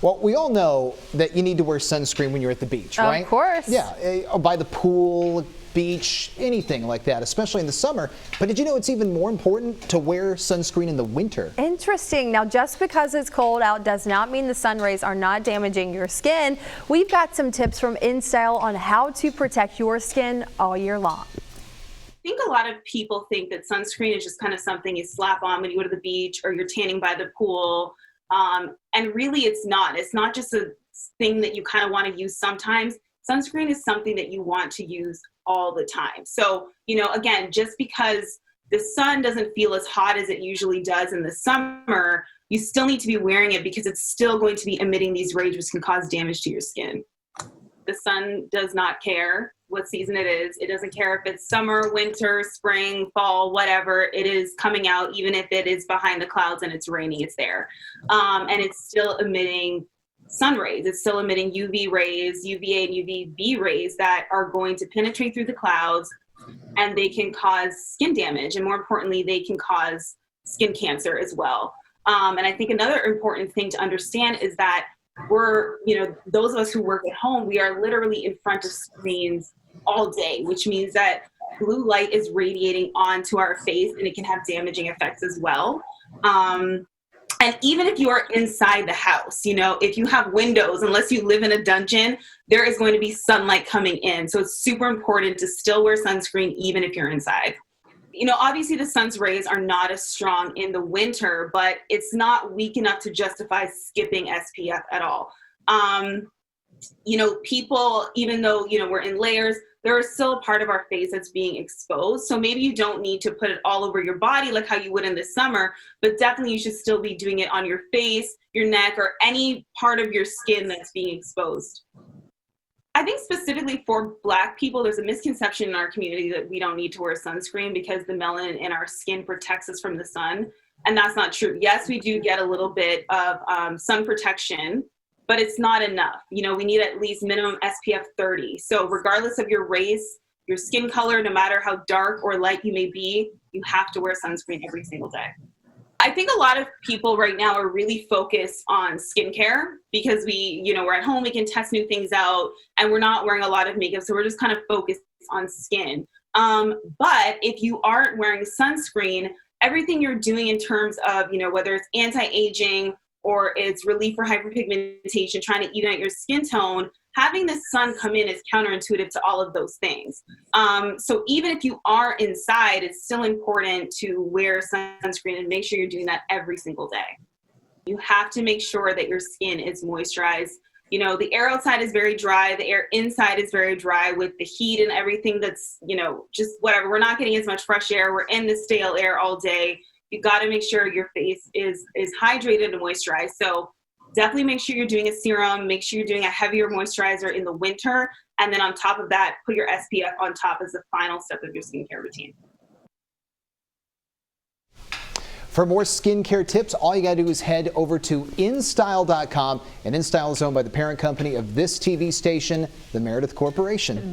Well, we all know that you need to wear sunscreen when you're at the beach, right? Of course. Yeah, by the pool, beach, anything like that, especially in the summer. But did you know it's even more important to wear sunscreen in the winter? Interesting. Now, just because it's cold out does not mean the sun rays are not damaging your skin. We've got some tips from InStyle on how to protect your skin all year long. I think a lot of people think that sunscreen is just kind of something you slap on when you go to the beach or you're tanning by the pool. And really it's not. It's not just a thing that you kind of want to use sometimes. Sunscreen is something that you want to use all the time. So, again, just because the sun doesn't feel as hot as it usually does in the summer, you still need to be wearing it because it's still going to be emitting these rays which can cause damage to your skin. The sun does not care what season it is. It doesn't care if it's summer, winter, spring, fall, whatever. It is coming out, even if it is behind the clouds and it's raining, it's there. And it's still emitting sun rays. It's still emitting UV rays, UVA and UVB rays that are going to penetrate through the clouds, and they can cause skin damage. And more importantly, they can cause skin cancer as well. And I think another important thing to understand is that those of us who work at home, we are literally in front of screens all day, which means that blue light is radiating onto our face and it can have damaging effects as well. And even if you are inside the house, if you have windows, unless you live in a dungeon, there is going to be sunlight coming in. So it's super important to still wear sunscreen even if you're inside. Obviously the sun's rays are not as strong in the winter, but it's not weak enough to justify skipping SPF at all. People, even though, we're in layers, there is still a part of our face that's being exposed. So maybe you don't need to put it all over your body like how you would in the summer, but definitely you should still be doing it on your face, your neck, or any part of your skin that's being exposed. I think specifically for Black people, there's a misconception in our community that we don't need to wear sunscreen because the melanin in our skin protects us from the sun. And that's not true. Yes, we do get a little bit of sun protection, but it's not enough. We need at least minimum SPF 30. So regardless of your race, your skin color, no matter how dark or light you may be, you have to wear sunscreen every single day. I think a lot of people right now are really focused on skincare because we're at home, we can test new things out, and we're not wearing a lot of makeup, so we're just kind of focused on skin. But if you aren't wearing sunscreen, everything you're doing in terms of, whether it's anti-aging or it's relief for hyperpigmentation, trying to even out your skin tone, having the sun come in is counterintuitive to all of those things. So even if you are inside, it's still important to wear sunscreen and make sure you're doing that every single day. You have to make sure that your skin is moisturized. The air outside is very dry. The air inside is very dry with the heat and everything that's, just whatever. We're not getting as much fresh air. We're in the stale air all day. You got to make sure your face is hydrated and moisturized. So definitely make sure you're doing a serum, make sure you're doing a heavier moisturizer in the winter, and then on top of that, put your SPF on top as the final step of your skincare routine. For more skincare tips, all you got to do is head over to InStyle.com, and InStyle is owned by the parent company of this TV station, the Meredith Corporation.